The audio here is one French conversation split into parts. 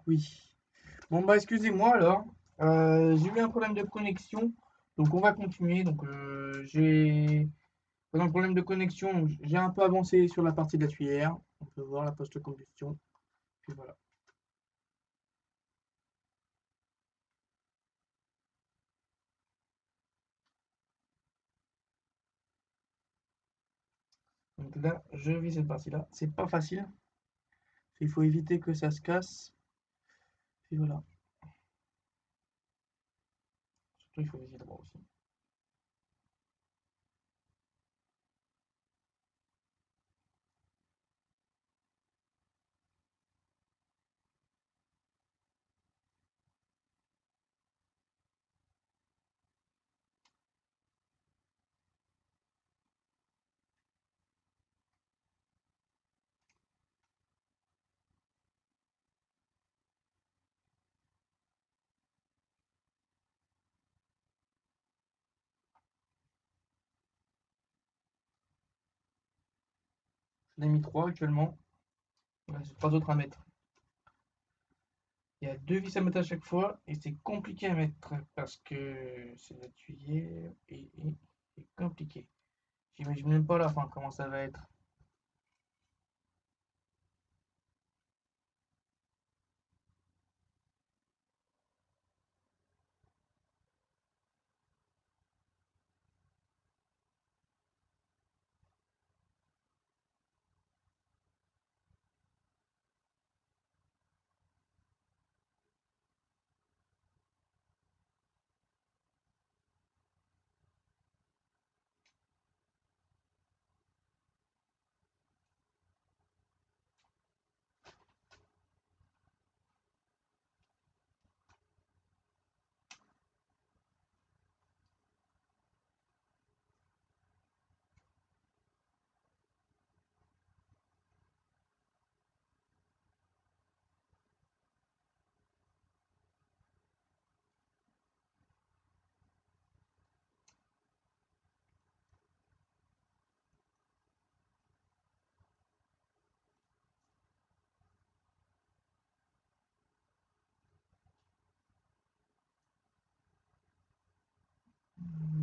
Oui. Bon, bah, excusez-moi alors. J'ai eu un problème de connexion. Donc, on va continuer. Donc, pendant le problème de connexion, donc, j'ai un peu avancé sur la partie de la tuyère. On peut voir la post-combustion. Puis voilà. Donc là, je vis cette partie-là. C'est pas facile. Il faut éviter que ça se casse. Puis voilà. Surtout, il faut viser droit aussi. J'en ai mis 3 actuellement. Il reste 3 autres à mettre. Il y a 2 vis à mettre à chaque fois et c'est compliqué à mettre parce que c'est la tuyère et c'est compliqué. J'imagine même pas la fin, comment ça va être.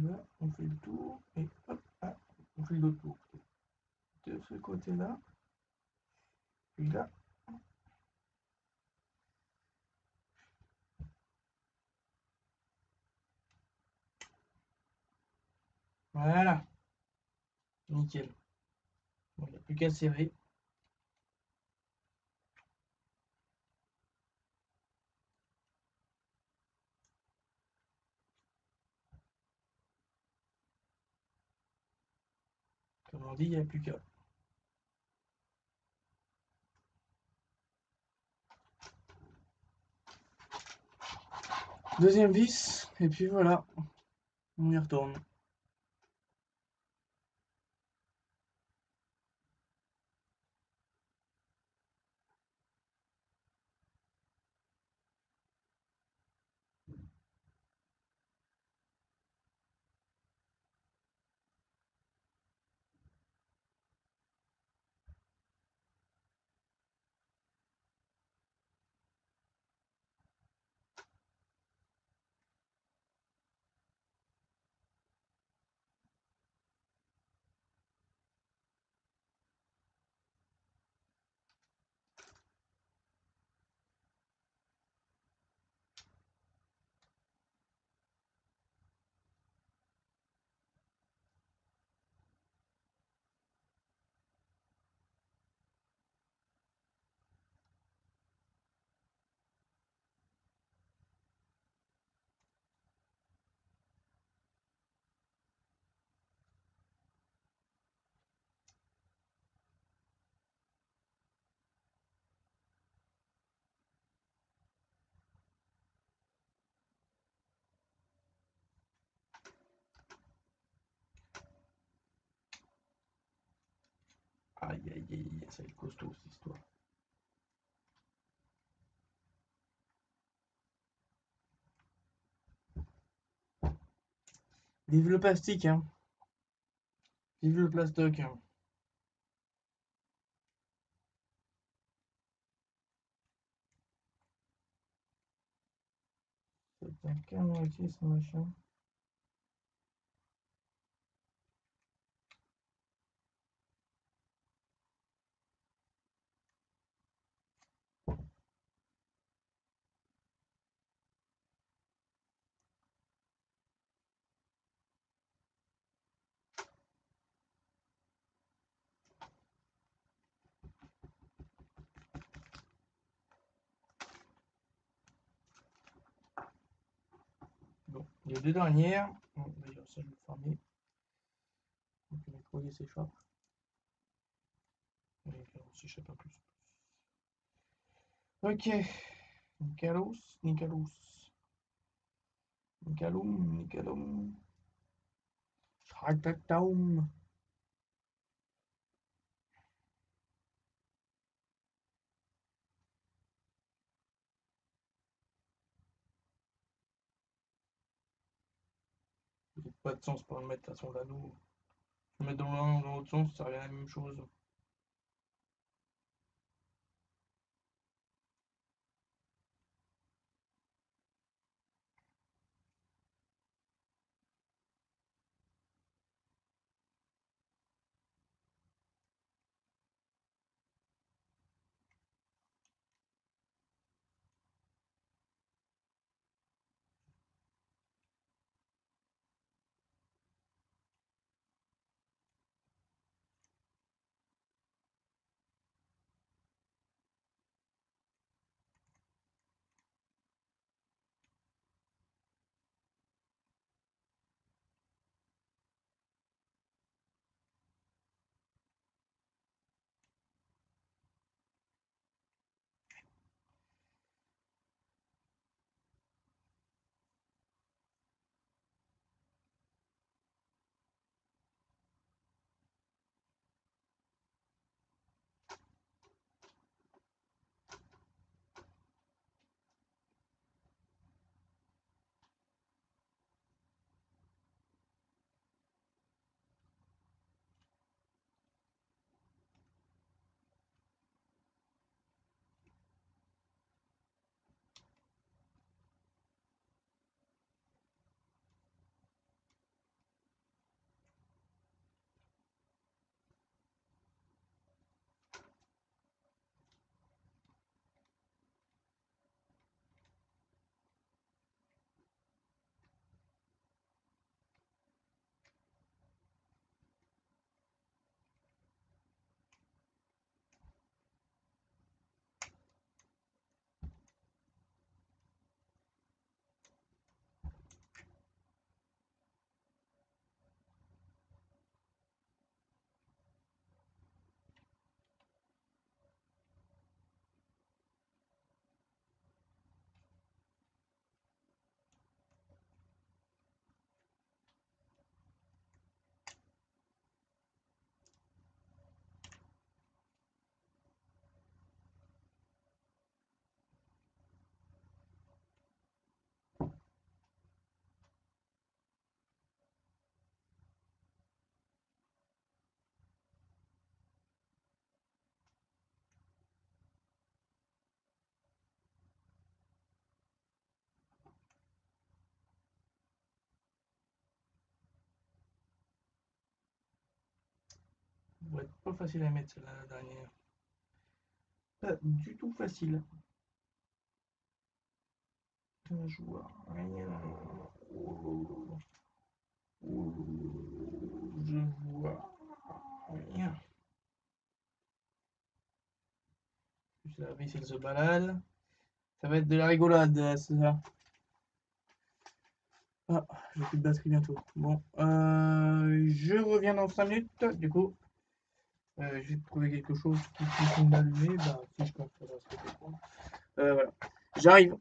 Là, on fait le tour et hop, on fait l'autre tour. De ce côté-là, puis là. Voilà, nickel. Bon, il n'y a plus qu'à serrer. Comme on dit, il n'y a plus qu'à. Deuxième vis, et puis voilà, on y retourne. Aïe, aïe, aïe, ça va être costaud cette histoire. Vive le plastique, hein. Vive le plastoc, hein. Putain, qu'à moitié ce machin. Bon, les deux dernières. Bon, d'ailleurs, ça je vais fermer. Donc les courriers s'échappent. Et on s'échappe un plus. Ok. Nicalos, Nicalos. Nicaloum, Nicaloum. Schratataum. Il n'y a pas de sens pour le mettre à son anneau. Le mettre dans l'un ou dans l'autre sens, ça revient à la même chose. Ça va être pas facile à mettre celle-là, la dernière. Pas du tout facile. Putain, je vois rien. Oh, je vois rien. Plus la vis, elle se balade. Ça va être de la rigolade, c'est ça. Ah, j'ai plus de batterie bientôt. Bon, je reviens dans 5 minutes. Du coup, je vais trouver quelque chose qui fonctionne d'allumer. Bah, si je compte, ça va se faire. Voilà. J'arrive.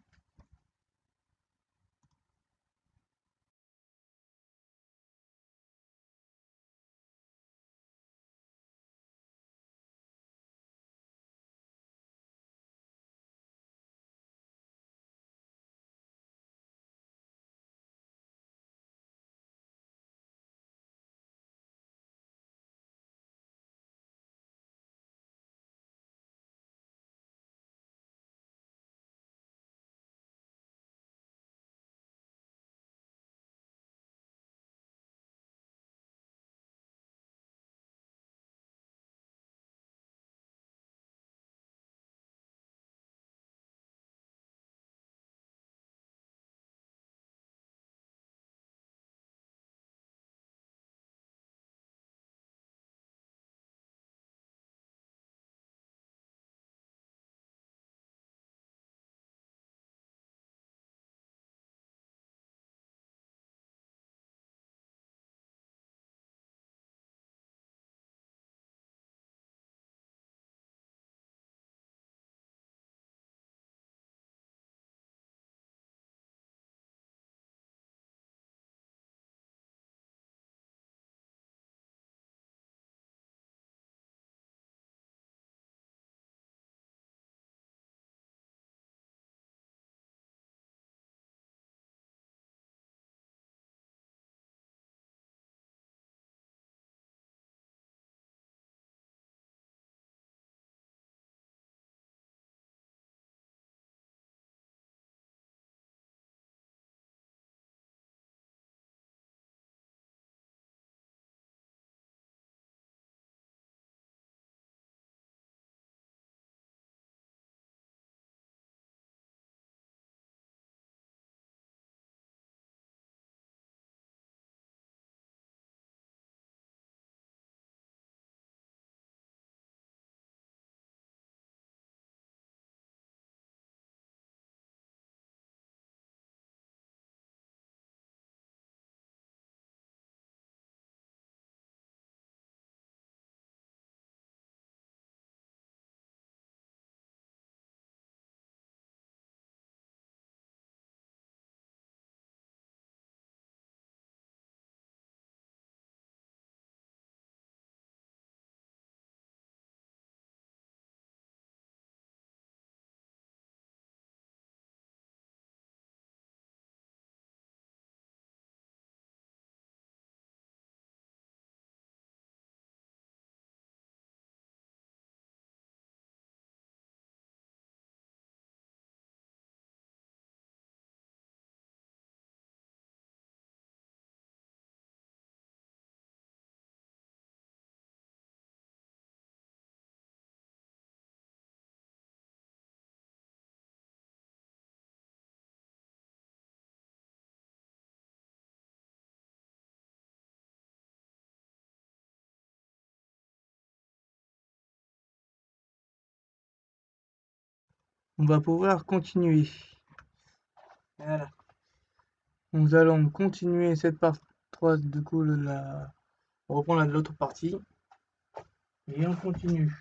on va pouvoir continuer. Voilà. Nous allons continuer cette partie 3, du coup, on reprend l'autre partie. Et on continue.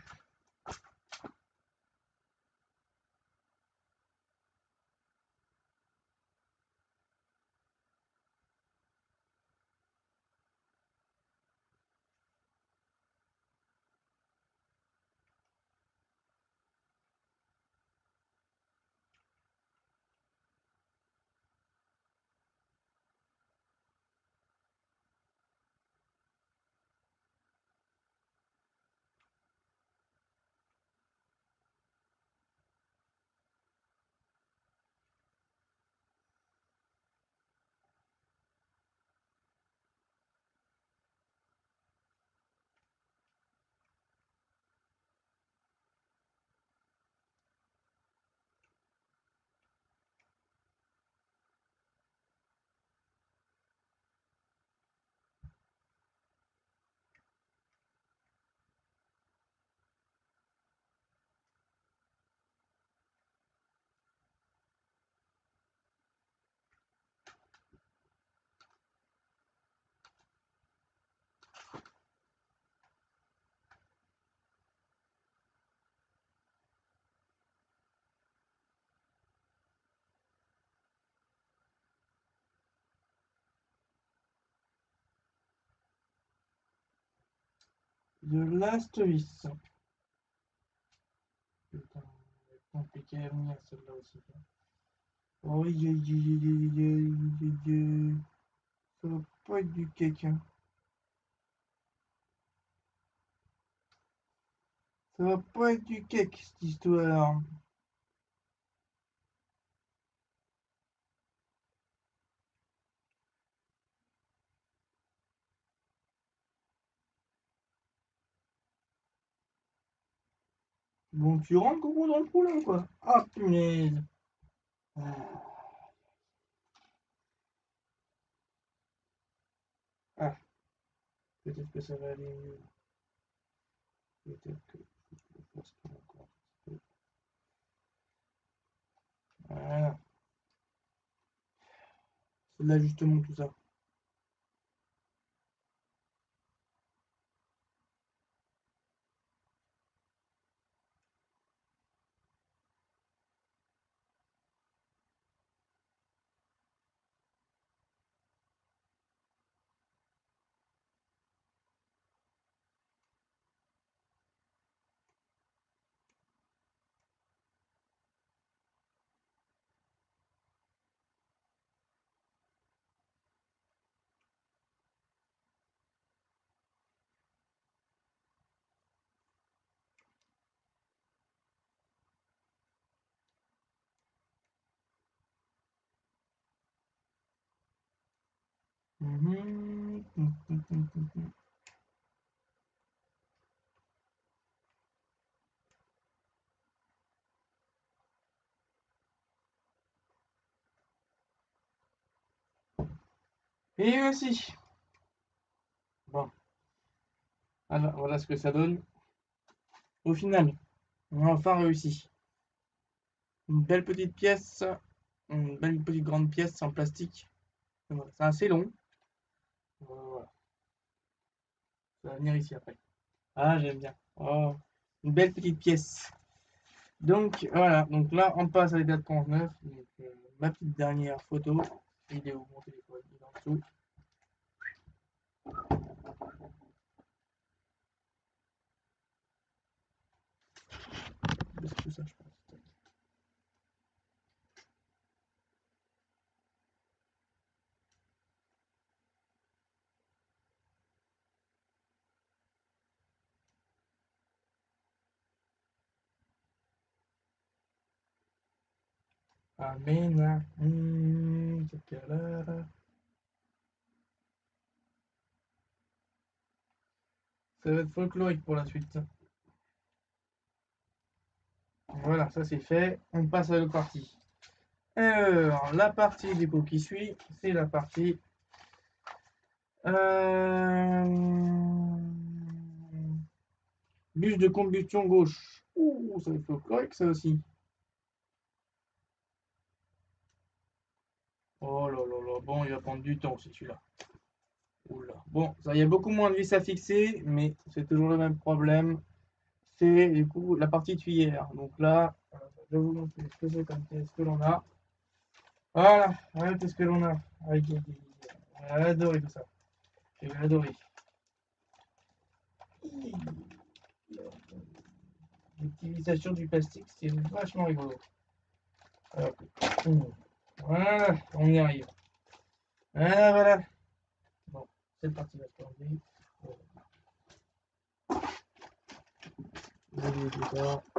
The Last of Us. Putain, c'est compliqué à venir celle-là aussi. Oh, ça va pas être du cake. Hein. Ça va pas être du cake cette histoire. Bon, tu rentres gros dans le trou là quoi. Ah punaise. Ah, peut-être que ça va aller mieux. Peut-être que je vais faire ce encore. Voilà. C'est de l'ajustement tout ça. Et aussi. Bon, alors voilà ce que ça donne. Au final, on a enfin réussi. Une belle petite pièce, une belle petite grande pièce en plastique. Voilà, c'est assez long. Voilà. Ça va venir ici après. Ah, j'aime bien. Oh, une belle petite pièce. Donc voilà, donc là on passe à l'état de 39. Donc, ma petite dernière photo, vidéo, mon téléphone, il est en dessous. C'est tout ça, je pense. Amena, ça va être folklorique pour la suite. Voilà, ça c'est fait. On passe à l'autre partie. Alors, la partie du coup qui suit, c'est la partie bus de combustion gauche. Ouh, ça va être folklorique ça aussi. Oh là là là, bon, il va prendre du temps, c'est celui-là. Oula. Bon, ça, il y a beaucoup moins de vis à fixer, mais c'est toujours le même problème. C'est du coup la partie tuyère. Donc là, je vais vous montrer ce que c'est comme pièce que l'on a. Voilà, voilà tout ce que l'on a. Aïe, aïe, aïe. On va adorer tout ça. Je vais adorer. L'utilisation du plastique, c'est vachement rigolo. Hop. Voilà, on y arrive. Voilà, voilà. Bon, cette partie va se terminer. Maintenant,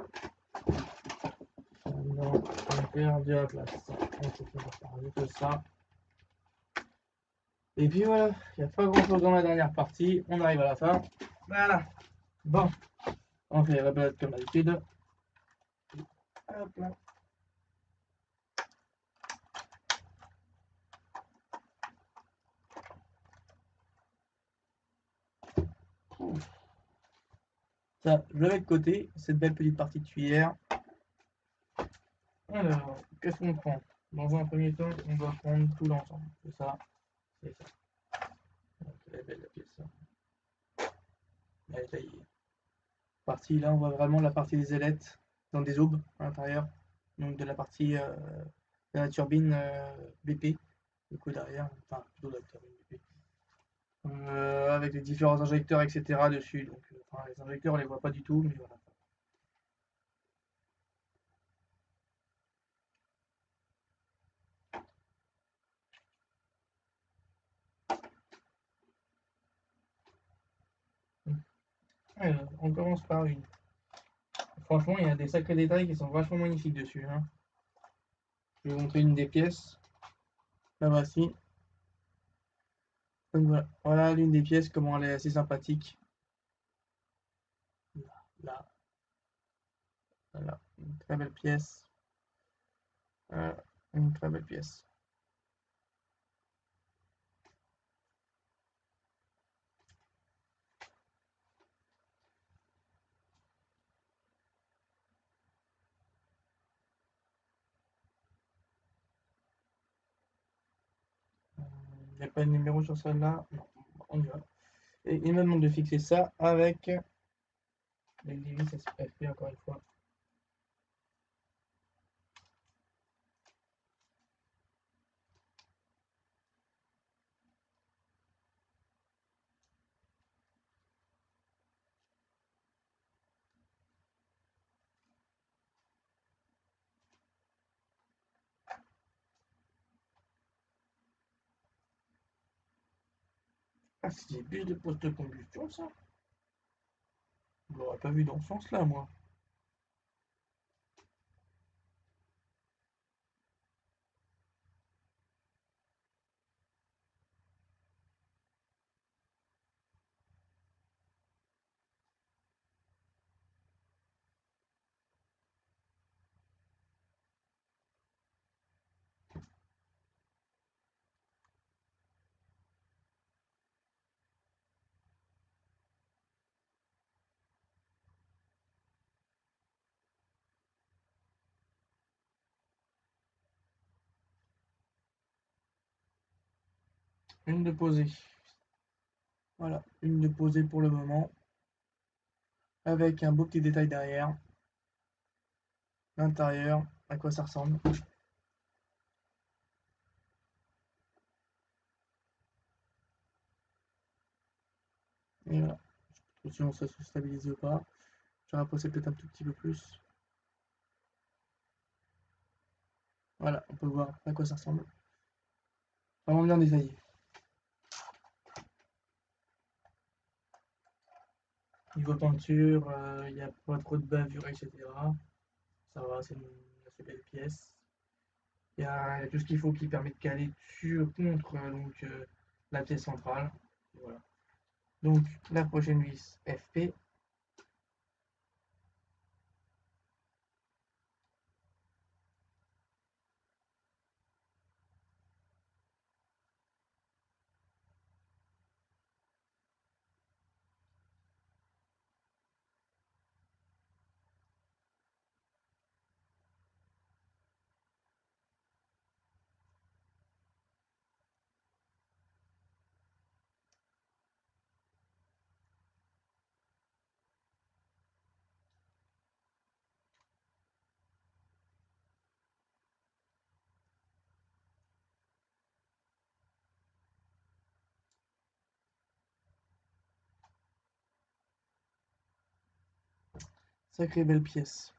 on va faire de la place. On peut faire juste ça. Et puis voilà, il n'y a pas grand chose dans la dernière partie. On arrive à la fin. Voilà. Bon, on fait la balade comme d'habitude. Hop là. Ça, je le mets de côté, cette belle petite partie de tuyère. Alors, qu'est-ce qu'on prend? Dans un premier temps, on va prendre tout l'ensemble. C'est ça, c'est ça. Donc, elle est belle la pièce. Elle est taillée. Partie là, on voit vraiment la partie des ailettes dans des aubes à l'intérieur. Donc de la partie de la turbine BP, du coup derrière, enfin plutôt de la turbine BP. Avec les différents injecteurs, etc. dessus. Donc enfin, les injecteurs, on les voit pas du tout, mais voilà. Alors, on commence par une. Franchement, il y a des sacrés détails qui sont vachement magnifiques dessus, hein. Je vais vous montrer une des pièces. La voici. Donc voilà, voilà l'une des pièces, comment elle est assez sympathique. Là, voilà, une très belle pièce. Une très belle pièce. Il n'y a pas de numéro sur celle-là. Non, on y va. Et il me demande de fixer ça avec les vis FP encore une fois. Ah, c'est des bus de poste de combustion, ça? Je l'aurais pas vu dans ce sens-là, moi. Une de posée. Voilà, une de posée pour le moment. Avec un beau petit détail derrière. L'intérieur, à quoi ça ressemble. Et voilà. Attention, ça se stabilise ou pas. Je vais rapprocher peut-être un tout petit peu plus. Voilà, on peut voir à quoi ça ressemble. Vraiment bien détaillé. Niveau peinture, il n'y a pas trop de bavure, etc. Ça va, c'est une assez belle pièce. Il y a tout ce qu'il faut qui permet de caler contre la pièce centrale. Voilà. Donc la prochaine vis FP. Sacrée belle pièce.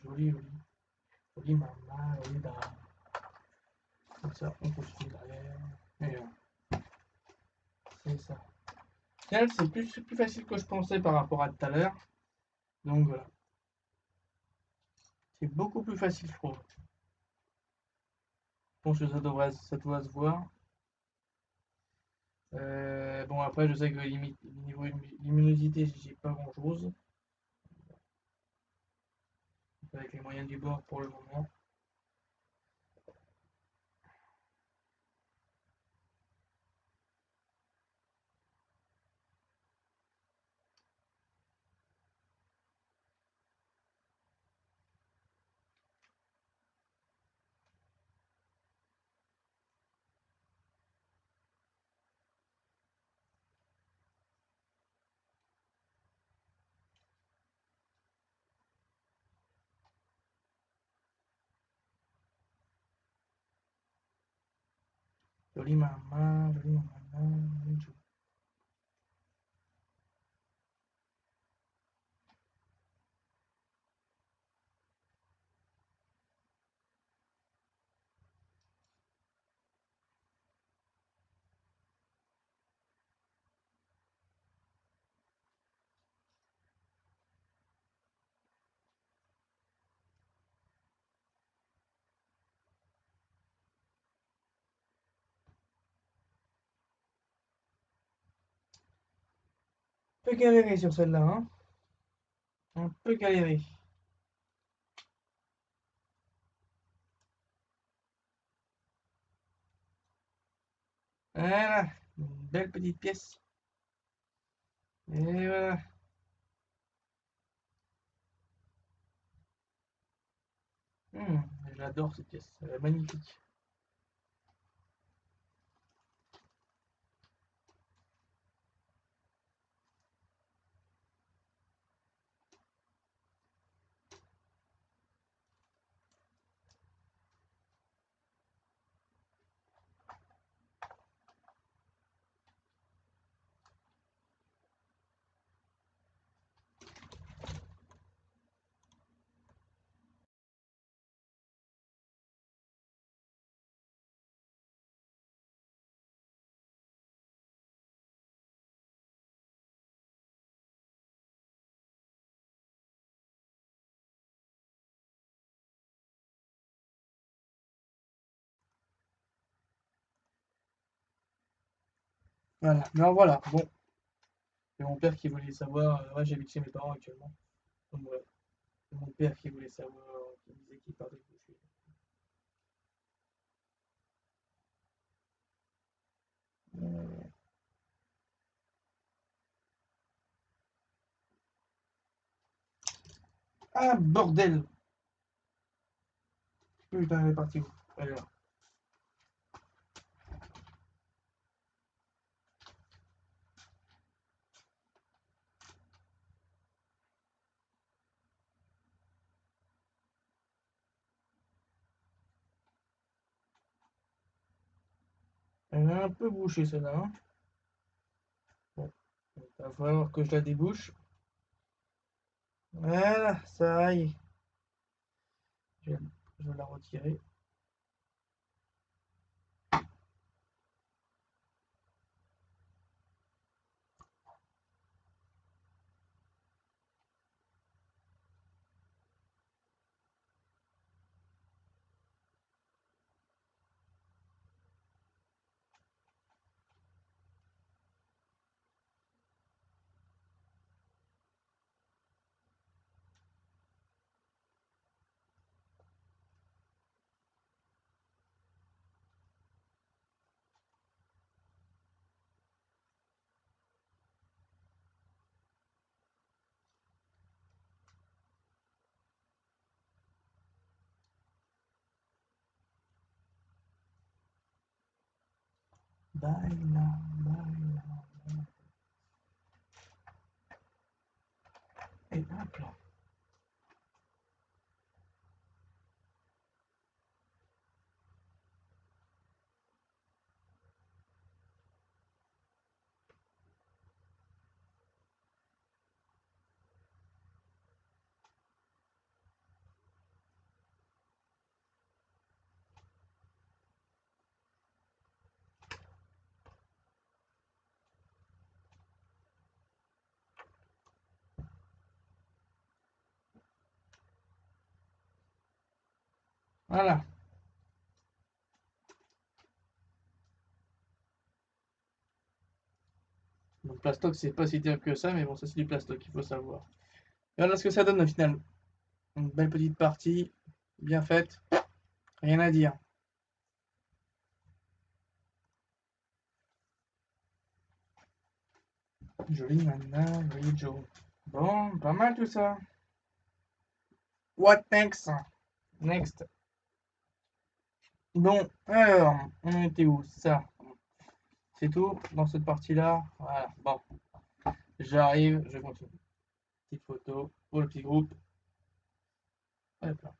Joli, joli. Joli maman, joli dame. Comme ça, on continue derrière. Et c'est ça. Tiens, c'est plus facile que je pensais par rapport à tout à l'heure. Donc voilà. C'est beaucoup plus facile, je trouve. Je pense que ça doit se voir. Bon, après, je sais que niveau luminosité, j'ai pas grand chose. Avec les moyens du bord pour le moment. Jolie maman, jolie maman, jolie. Un peu galéré sur celle-là, hein. Un peu galéré. Voilà, une belle petite pièce. Et voilà. J'adore cette pièce, elle est magnifique. Voilà, non voilà, bon. C'est mon père qui voulait savoir. Ouais, j'habite chez mes parents actuellement. Donc voilà. C'est mon père qui voulait savoir, qui me disait qu'il parlait de boucher. Euh, Ah, bordel! Putain, elle est partie où? Elle est là. Elle est un peu bouchée celle-là, hein. Bon, il va falloir que je la débouche. Voilà, ça aille. Je, je vais la retirer. baila, baila. Et hop là. Voilà. Donc plastoc, c'est pas si terrible que ça, mais bon, ça c'est du plastoc, il faut savoir. Et voilà ce que ça donne au final. Une belle petite partie, bien faite, rien à dire. Jolie nana, joli Joe. Bon, pas mal tout ça. What next? Next. Bon, alors, on était où? Ça. C'est tout dans cette partie-là. Voilà, bon. J'arrive, je continue. Petite photo pour le petit groupe. Hop là.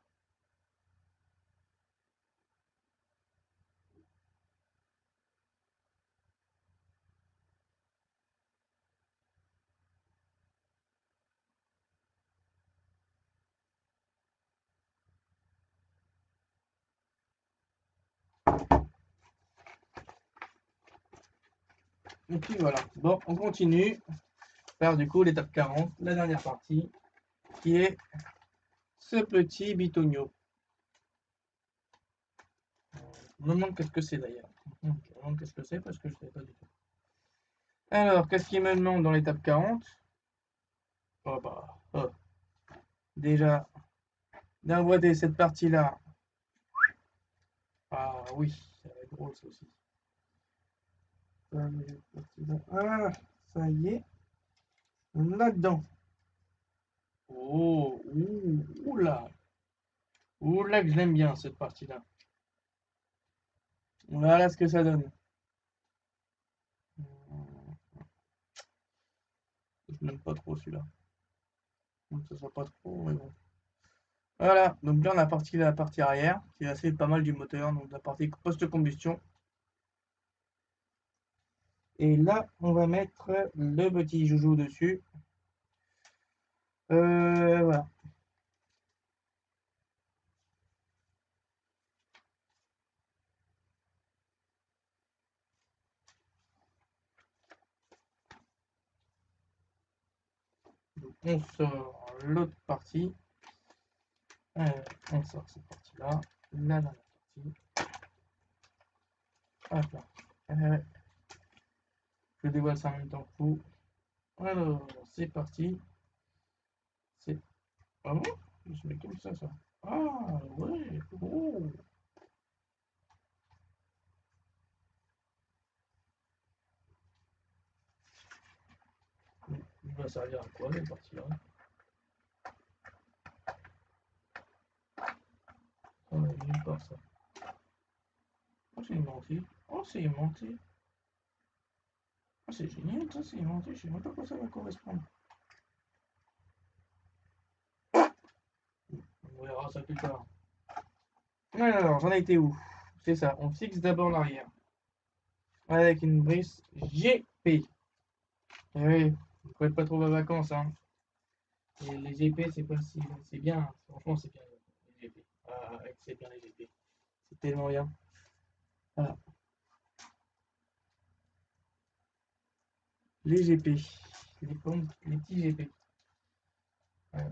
Et puis voilà. Bon, on continue. Faire du coup l'étape 40, la dernière partie, qui est ce petit bitonio. Je me demande qu'est-ce que c'est d'ailleurs. Je me demande qu'est-ce que c'est parce que je ne sais pas du tout. Alors, qu'est-ce qu'il me demande dans l'étape 40? Oh bah, oh. Déjà, d'emboîter cette partie-là. Ah oui, ça va être drôle ça aussi. Ah, ça y est, là-dedans. Oh, oula, oula que je l'aime bien cette partie-là. Voilà ce que ça donne. Je n'aime pas trop celui-là. Ça sera pas trop, mais bon. Voilà, donc là on a la partie arrière, qui est assez pas mal du moteur, donc la partie post-combustion. Et là, on va mettre le petit joujou dessus. Voilà. Donc on sort l'autre partie. On sort cette partie-là. La dernière partie. Hop là. Je dévoile ça en même temps que vous. Alors, c'est parti. C'est. Ah bon? Je se met comme ça. Ah ouais. Oh. Il va servir à quoi cette partie-là? Oh, nulle part ça. Oh, c'est aimanté. Oh, c'est aimanté. Oh, c'est génial, ça, c'est aimanté. Je sais même pas à quoi ça va correspondre. On verra ça plus tard. Alors, j'en ai été où? C'est ça, on fixe d'abord l'arrière. Avec une brise GP. Eh oui, vous ne pouvez pas trouver vacances, hein. Et les GP, c'est pas si. C'est bien, franchement, c'est bien les GP. Ah, c'est bien les GP. C'est tellement bien. Voilà. Les GP. Les petits GP. Voilà.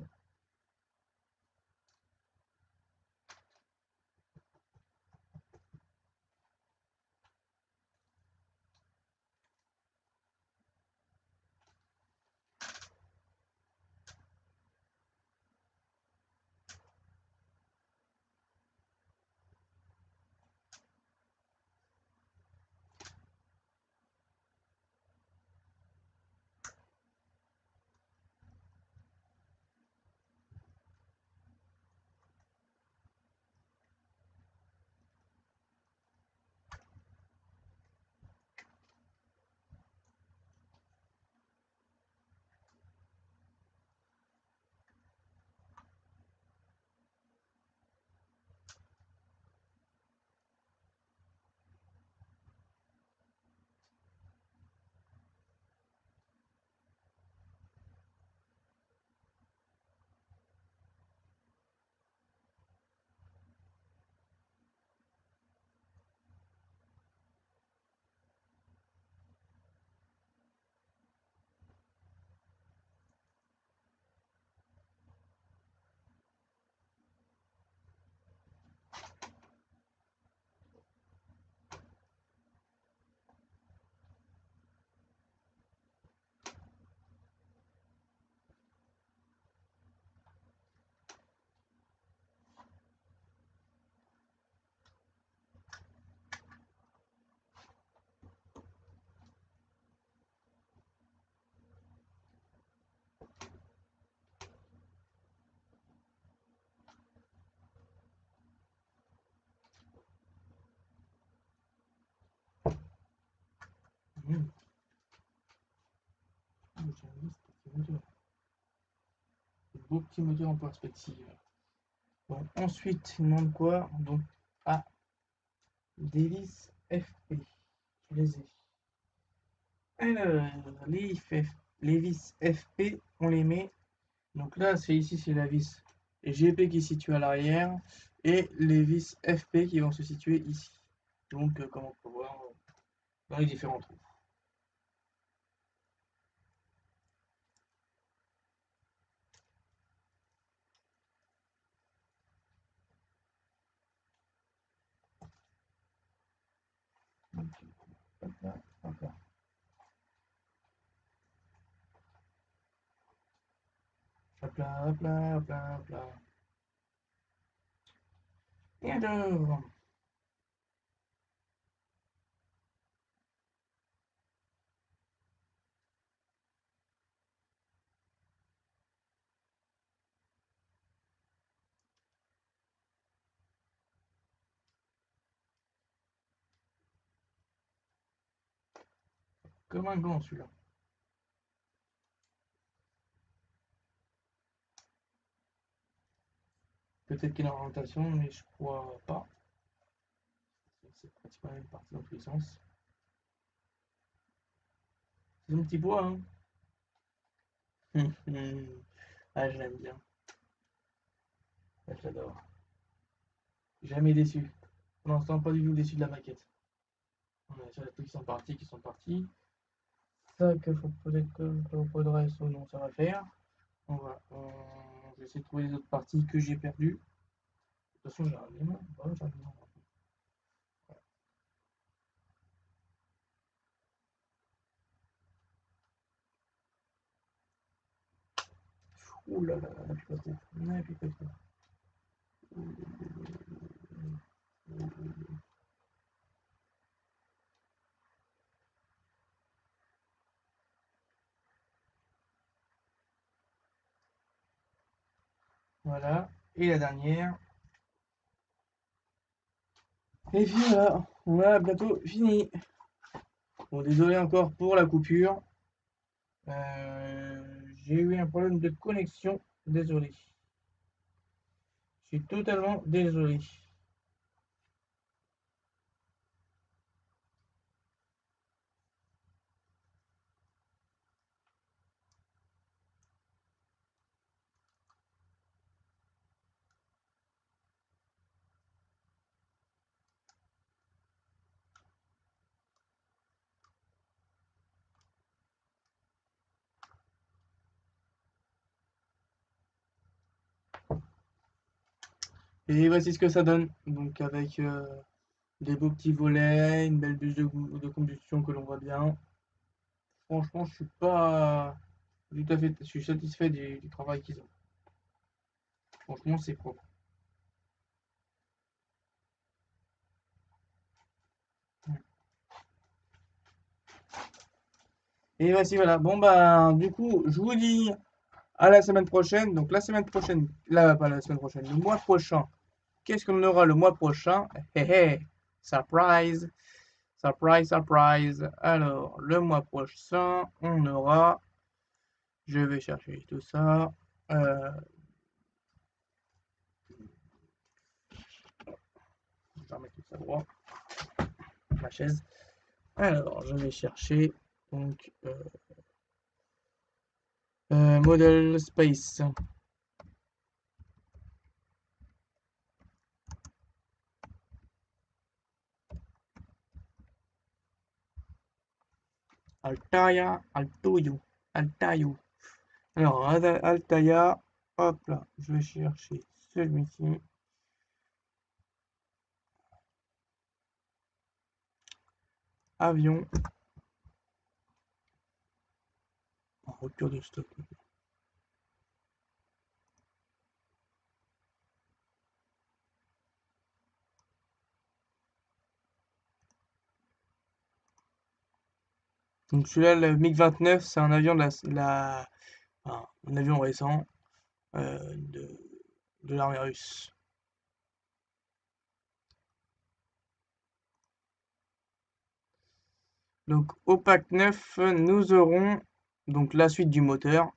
j'ai un petit moteur. Beau petit moteur en perspective. Bon, ensuite, il demande quoi? Donc, ah, des vis FP. Je les ai. Alors, les vis FP, on les met. Donc là, c'est ici, c'est la vis GP qui est située à l'arrière et les vis FP qui vont se situer ici. Donc, comme on peut voir, dans les différents trous. Hop là, hop là. Hop là, hop là, hop là, hop là. Et alors, comme un gant celui-là. Peut-être qu'il est en rotation, mais je crois pas. C'est pratiquement une partie dans tous les sens. C'est un petit bois, hein. Ah, je l'aime bien. Ah, je l'adore. Jamais déçu. Pour l'instant, pas du tout déçu de la maquette. On a déjà les trucs qui sont partis. Ça, qu'il faut peut-être que le faudrait, non, ça va faire. On va, je vais essayer de trouver les autres parties que j'ai perdues. De toute façon, j'ai un élément. Bah, j'ai un élément. Ouh là là, n'appuie pas trop. N'appuie pas trop. Voilà. Et la dernière. Et puis voilà, on a bientôt fini. Bon, désolé encore pour la coupure. J'ai eu un problème de connexion. Désolé. Je suis totalement désolé. Et voici ce que ça donne. Donc avec des beaux petits volets, une belle bûche de combustion que l'on voit bien. Franchement, je suis pas tout à fait, je suis satisfait du travail qu'ils ont. Franchement, c'est propre. Et voici, voilà. Bon, bah, du coup, je vous dis à la semaine prochaine. Donc, la semaine prochaine, là, pas la semaine prochaine, le mois prochain. Qu'est-ce qu'on aura le mois prochain? Hé hé, surprise, surprise, surprise. Alors, le mois prochain, on aura, je vais chercher tout ça. Je vais remettre tout ça droit, ma chaise. Alors, je vais chercher, donc, Model Space. Altaïa, Altoyo, Altaïo. Alors, Altaïa, hop là, je vais chercher celui-ci. Avion. En rupture de stock. Donc celui-là, le MiG-29, c'est un avion enfin, un avion récent de l'armée russe. Donc au pack 9, nous aurons Donc la suite du moteur,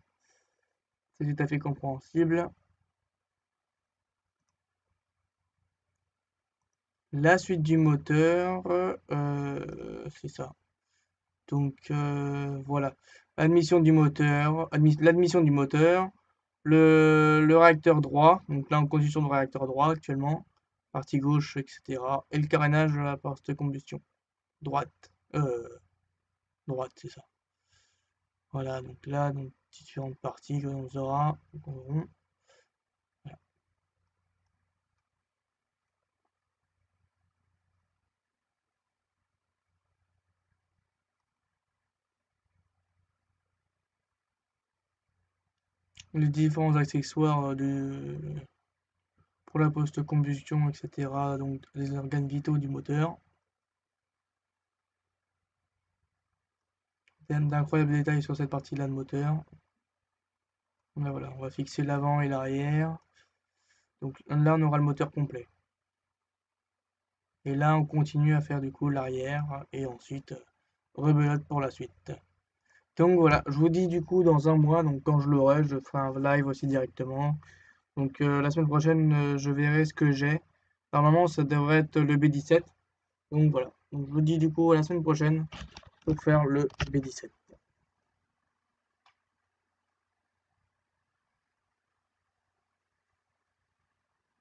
c'est tout à fait compréhensible. La suite du moteur, c'est ça. Donc voilà. L'admission du moteur, l'admission du moteur, le réacteur droit, donc là en construction de réacteur droit actuellement, partie gauche, etc. Et le carénage de la partie de combustion. Droite. Droite, c'est ça. Voilà, donc là, donc, différentes parties que l'on aura. Voilà. Les différents accessoires pour la post-combustion, etc. Donc les organes vitaux du moteur. D'incroyables détails sur cette partie-là de moteur. Là, voilà, on va fixer l'avant et l'arrière. Donc là, on aura le moteur complet. Et là, on continue à faire du coup l'arrière et ensuite rebelote pour la suite. Donc voilà, je vous dis du coup dans un mois, donc quand je l'aurai, je ferai un live aussi directement. Donc la semaine prochaine, je verrai ce que j'ai. Normalement, ça devrait être le B17. Donc voilà, donc je vous dis du coup à la semaine prochaine pour faire le B17.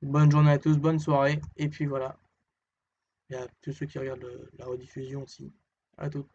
Bonne journée à tous, bonne soirée, et puis voilà. Et à tous ceux qui regardent la rediffusion aussi. À toutes.